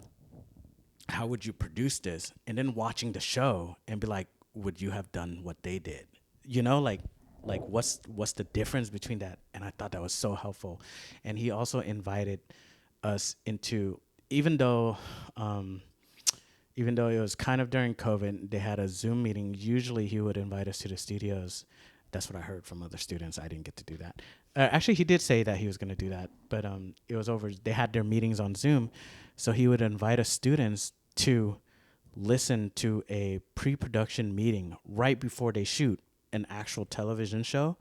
how would you produce this, and then watching the show and be like, would you have done what they did? Like what's the difference between that? And I thought that was so helpful. And he also invited us into, even though it was kind of during COVID, they had a Zoom meeting. Usually he would invite us to the studios. That's what I heard from other students. I didn't get to do that. Actually, he did say that he was going to do that, but it was over. They had their meetings on Zoom, so he would invite us students to listen to a pre-production meeting right before they shoot an actual television show,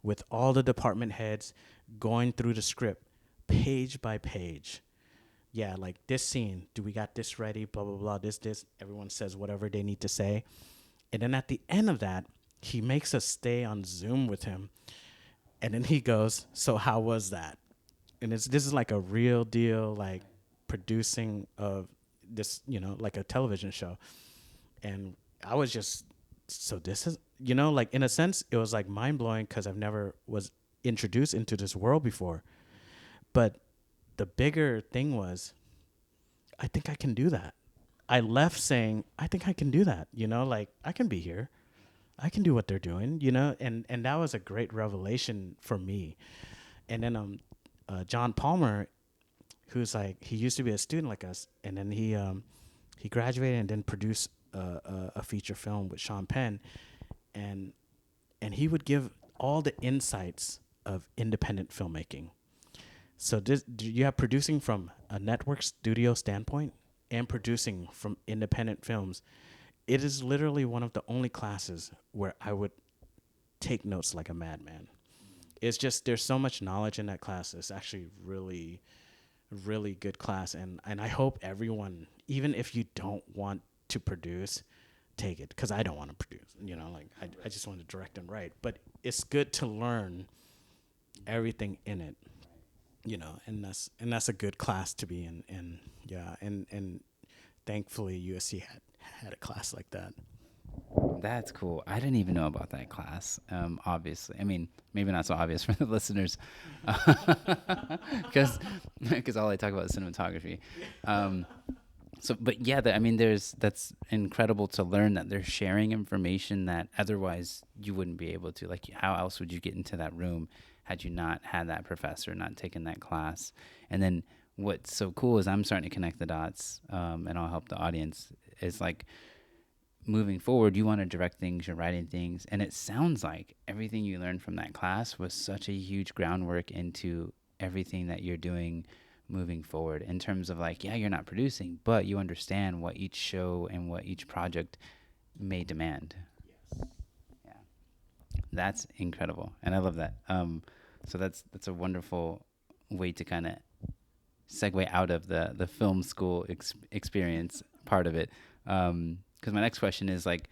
with all the department heads going through the script page by page. Yeah, like this scene, do we got this ready? Blah, blah, blah, this. Everyone says whatever they need to say. And then at the end of that, he makes us stay on Zoom with him. And then he goes, so how was that? And this is like a real deal, like producing of this, like a television show. And I was just, so this is, like in a sense, it was like mind blowing because I've never was introduced into this world before. But the bigger thing was, I think I can do that. I left saying, I think I can do that. Like I can be here. I can do what they're doing, and that was a great revelation for me. And then John Palmer, who's like, he used to be a student like us, and then he graduated and then produced a feature film with Sean Penn, and he would give all the insights of independent filmmaking. So you have producing from a network studio standpoint and producing from independent films. It is literally one of the only classes where I would take notes like a madman. It's just, there's so much knowledge in that class. It's actually really, really good class. And I hope everyone, even if you don't want to produce, take it. Because I don't want to produce, like I just want to direct and write. But it's good to learn everything in it, and that's a good class to be in. And yeah, and thankfully USC had a class like that. That's cool. I didn't even know about that class. Obviously, I mean, maybe not so obvious for the listeners, because all I talk about is cinematography. But yeah, I mean, that's incredible to learn that they're sharing information that otherwise you wouldn't be able to. Like, how else would you get into that room had you not had that professor, not taken that class? And then what's so cool is I'm starting to connect the dots, and I'll help the audience. Is like, moving forward, you want to direct things, you're writing things, and it sounds like everything you learned from that class was such a huge groundwork into everything that you're doing moving forward, in terms of like, yeah, you're not producing, but you understand what each show and what each project may demand. Yes. Yeah, that's incredible, and I love that. So that's a wonderful way to kind of segue out of the film school experience part of it. Because my next question is like,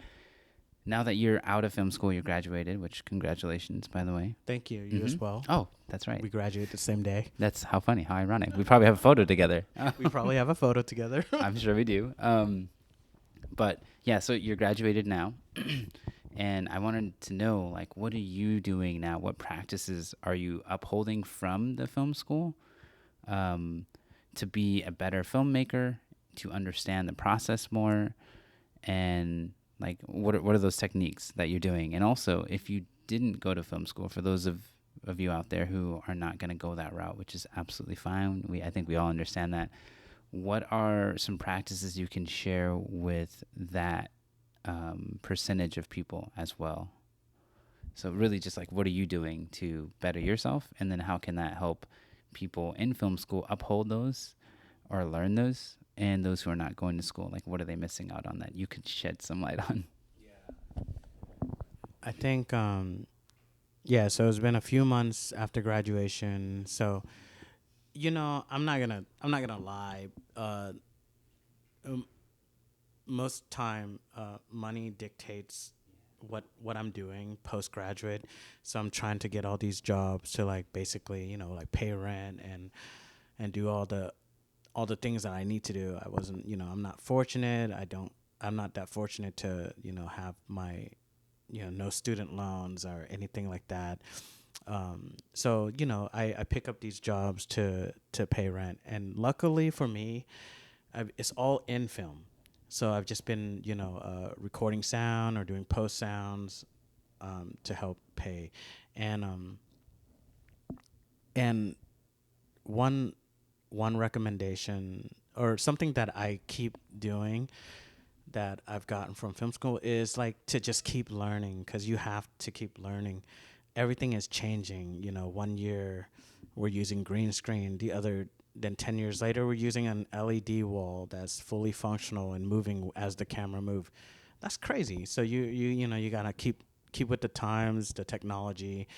now that you're out of film school, you graduated, which congratulations, by the way. Thank you. You as well. Oh, that's right. We graduated the same day. That's how funny, how ironic. We probably have a photo together. We probably have a photo together. I'm sure we do. But yeah, so you're graduated now. And I wanted to know, like, what are you doing now? What practices are you upholding from the film school to be a better filmmaker, to understand the process more? And like, what are those techniques that you're doing? And also, if you didn't go to film school, for those of you out there who are not going to go that route, which is absolutely fine, I think we all understand that. What are some practices you can share with that percentage of people as well? So really just like, what are you doing to better yourself? And then how can that help people in film school uphold those or learn those? And those who are not going to school, like, what are they missing out on that you could shed some light on? Yeah. I think, so it's been a few months after graduation. So, I'm not gonna lie. Most time, money dictates what I'm doing postgraduate. So I'm trying to get all these jobs to like basically, like pay rent and do all the things that I need to do. I wasn't, I'm not fortunate. I'm not that fortunate to, have my, no student loans or anything like that. So, I pick up these jobs to pay rent. And luckily for me, it's all in film. So I've just been, recording sound or doing post sounds to help pay. And one recommendation or something that I keep doing that I've gotten from film school is like to just keep learning, because you have to keep learning. Everything is changing. 1 year we're using green screen. Then 10 years later we're using an LED wall that's fully functional and moving as the camera moves. That's crazy. So you gotta keep with the times, the technology.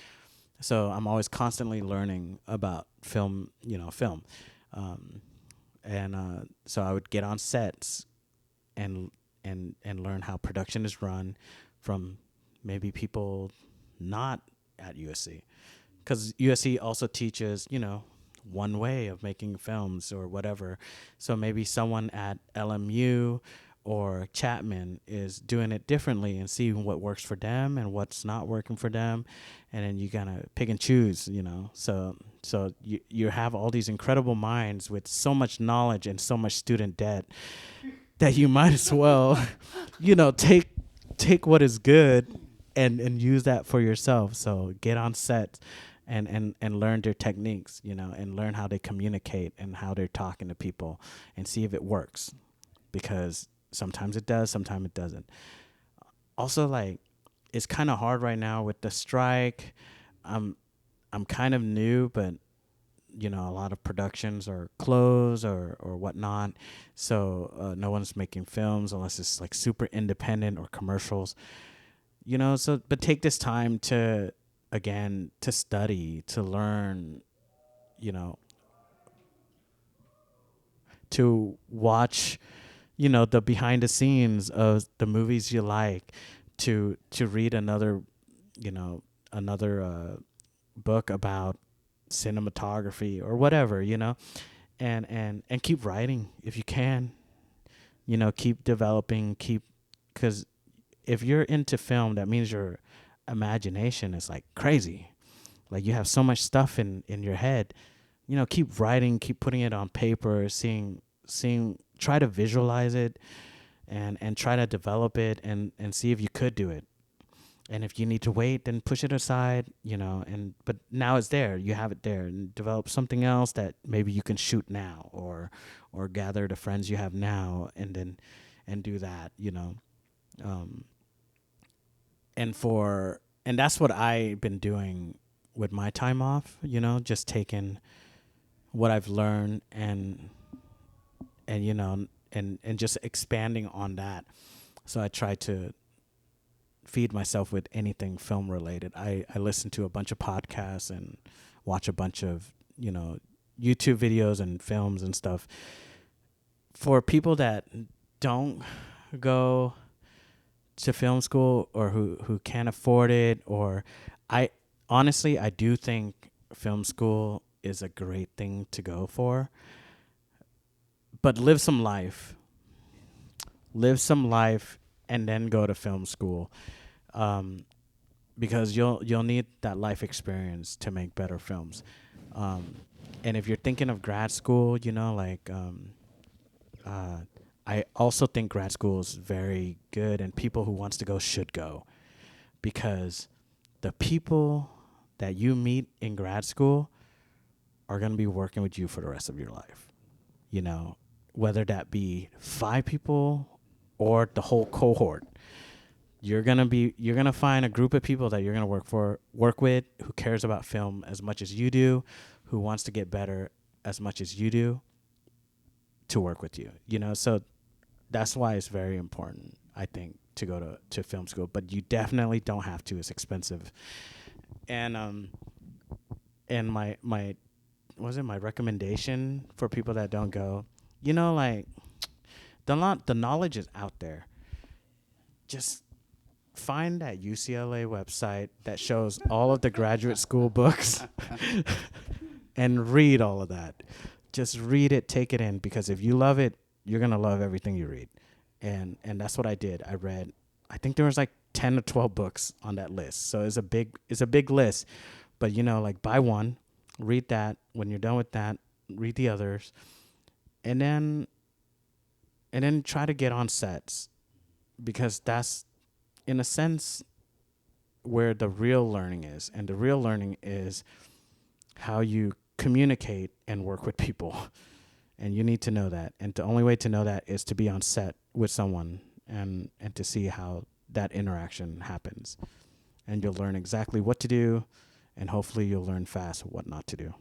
So I'm always constantly learning about film. So I would get on sets and learn how production is run from maybe people not at USC, because USC also teaches one way of making films or whatever. So maybe someone at LMU or Chapman is doing it differently and seeing what works for them and what's not working for them, and then you gotta pick and choose, you know. So you have all these incredible minds with so much knowledge and so much student debt that you might as well, you know, take what is good and use that for yourself. So get on set and learn their techniques, you know, and learn how they communicate and how they're talking to people and see if it works, because sometimes it does, sometimes it doesn't. Also, like, it's kind of hard right now with the strike. I'm kind of new, but you know, a lot of productions are closed or whatnot. So no one's making films unless it's like super independent or commercials, you know. So, but take this time to, again, to study, to learn, you know, to watch, you know, the behind the scenes of the movies you like, to read another, you know, another book about cinematography or whatever, you know, and keep writing if you can, you know, keep developing, because if you're into film, that means your imagination is like crazy. Like, you have so much stuff in your head, you know. Keep writing, keep putting it on paper, seeing try to visualize it, and try to develop it, and see if you could do it. And if you need to wait, then push it aside, you know. And but now it's there, you have it there, and develop something else that maybe you can shoot now, or gather the friends you have now, and do that, you know. um and that's what I've been doing with my time off, you know, just taking what I've learned, and you know, and just expanding on that. So I try to feed myself with anything film related. I listen to a bunch of podcasts and watch a bunch of, you know, YouTube videos and films and stuff. For people that don't go to film school, or who can't afford it, or I honestly, I do think film school is a great thing to go for. But live some life, and then go to film school, um, because you'll need that life experience to make better films. Um, and if you're thinking of grad school, you know, like, uh, I also think grad school is very good, and people who wants to go should go, because the people that you meet in grad school are going to be working with you for the rest of your life. You know, whether that be 5 people or the whole cohort, you're gonna find a group of people that you're gonna work with, who cares about film as much as you do, who wants to get better as much as you do, to work with you. You know, so that's why it's very important, I think, to go to film school. But you definitely don't have to. It's expensive. And my was it my recommendation for people that don't go, you know, like, the knowledge is out there. Just find that UCLA website that shows all of the graduate school books and read all of that. Just read it, take it in, because if you love it, you're going to love everything you read. And that's what I did. I read, I think there was like 10 or 12 books on that list. So it's a big list. But, you know, like, buy one, read that. When you're done with that, read the others. And then try to get on sets, because that's, in a sense, where the real learning is. And the real learning is how you communicate and work with people. And you need to know that. And the only way to know that is to be on set with someone, and to see how that interaction happens. And you'll learn exactly what to do, and hopefully you'll learn fast what not to do.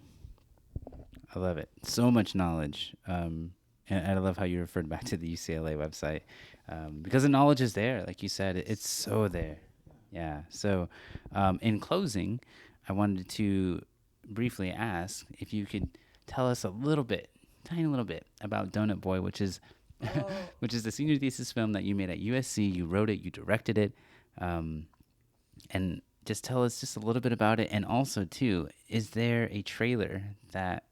I love it. So much knowledge. And I love how you referred back to the UCLA website, because the knowledge is there. Like you said, it's so there. Yeah. So, in closing, I wanted to briefly ask if you could tell us a little bit, tiny little bit, about Donut Boy, which is which is the senior thesis film that you made at USC. You wrote it, you directed it, and just tell us just a little bit about it. And also, too, is there a trailer that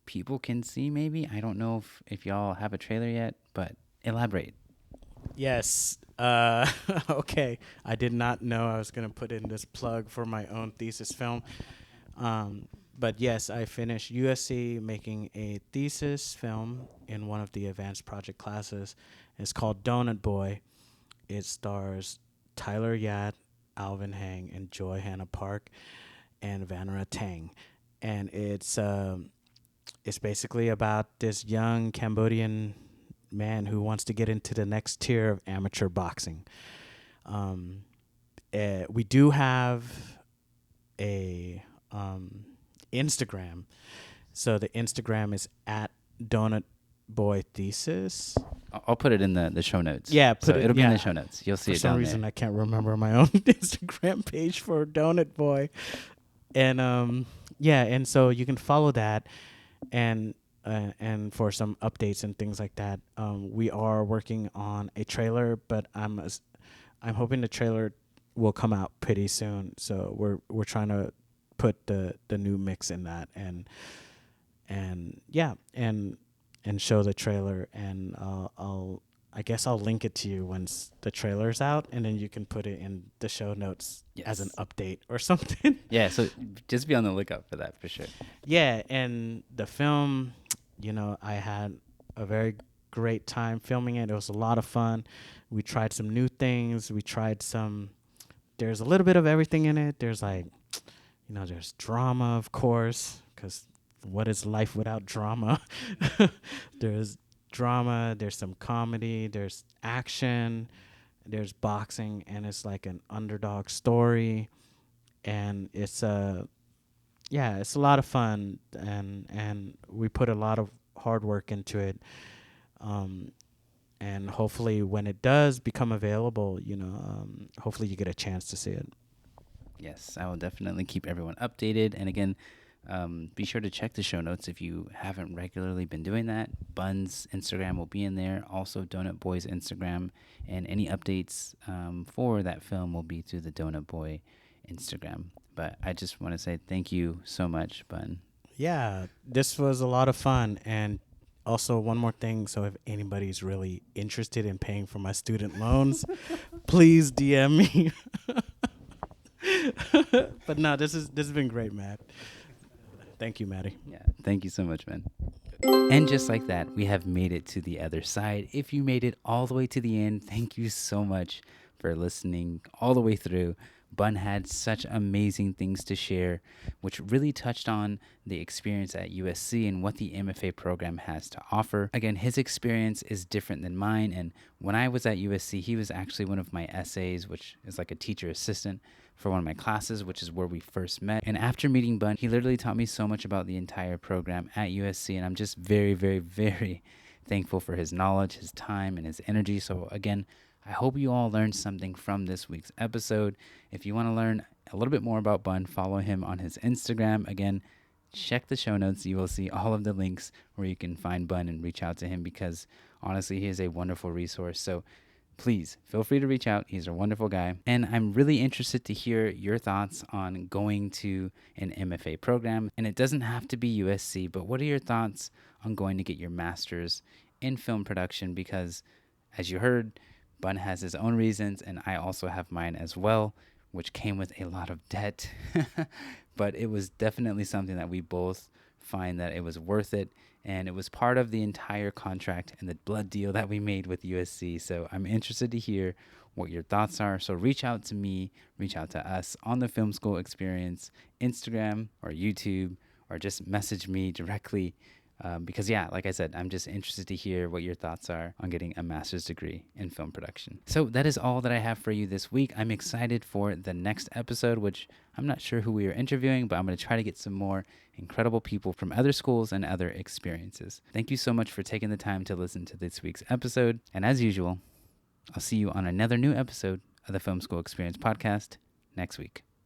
people can see maybe? I don't know if y'all have a trailer yet, but elaborate. Yes. Okay. I did not know I was going to put in this plug for my own thesis film. But yes, I finished USC making a thesis film in one of the advanced project classes. It's called Donut Boy. It stars Tyler Yat, Alvin Hang, and Joy Hannah Park, and Vanra Tang. And it's basically about this young Cambodian man who wants to get into the next tier of amateur boxing. We do have a Instagram. So the Instagram is at donutboythesis. I'll put it in the show notes. Yeah, it'll be in the show notes. You'll see for it some down reason, there. I can't remember my own Instagram page for Donut Boy. And and so you can follow that, and for some updates and things like that. We are working on a trailer, but I'm hoping the trailer will come out pretty soon. So we're trying to put the new mix in that, and show the trailer, and I guess I'll link it to you once the trailer's out, and then you can put it in the show notes as an update or something. Yeah, so just be on the lookout for that for sure. Yeah, and the film, I had a very great time filming it. It was a lot of fun. We tried some new things. There's a little bit of everything in it. There's there's drama, of course, because what is life without drama? There's drama, there's some comedy, there's action, there's boxing, and it's like an underdog story, and it's a lot of fun, and we put a lot of hard work into it, and hopefully when it does become available, hopefully you get a chance to see it. Yes, I will definitely keep everyone updated. And again, be sure to check the show notes if you haven't regularly been doing that. Bun's Instagram will be in there. Also, Donut Boy's Instagram. And any updates for that film will be through the Donut Boy Instagram. But I just want to say thank you so much, Bun. Yeah, this was a lot of fun. And also, one more thing. So if anybody's really interested in paying for my student loans, please DM me. But no, this has been great, Matt. Thank you, Maddie. Yeah, thank you so much, man. And just like that, we have made it to the other side. If you made it all the way to the end, thank you so much for listening all the way through. Bun had such amazing things to share, which really touched on the experience at USC and what the M.F.A. program has to offer. Again, his experience is different than mine, and when I was at USC, he was actually one of my SAs, which is like a teacher assistant for one of my classes, which is where we first met. And after meeting Bun, he literally taught me so much about the entire program at USC, and I'm just very, very, very thankful for his knowledge, his time, and his energy. So again, I hope you all learned something from this week's episode. If you want to learn a little bit more about Bun, follow him on his Instagram. Again, check the show notes. You will see all of the links where you can find Bun and reach out to him, because honestly, he is a wonderful resource. So please feel free to reach out. He's a wonderful guy. And I'm really interested to hear your thoughts on going to an M.F.A. program. And it doesn't have to be USC, but what are your thoughts on going to get your master's in film production? Because as you heard, Bun has his own reasons, and I also have mine as well, which came with a lot of debt. But it was definitely something that we both find that it was worth it, and it was part of the entire contract and the blood deal that we made with USC. So I'm interested to hear what your thoughts are. So reach out to me, reach out to us on the Film School Experience Instagram or YouTube, or just message me directly. Because like I said, I'm just interested to hear what your thoughts are on getting a master's degree in film production. So that is all that I have for you this week. I'm excited for the next episode, which I'm not sure who we are interviewing, but I'm going to try to get some more incredible people from other schools and other experiences. Thank you so much for taking the time to listen to this week's episode. And as usual, I'll see you on another new episode of the Film School Experience podcast next week.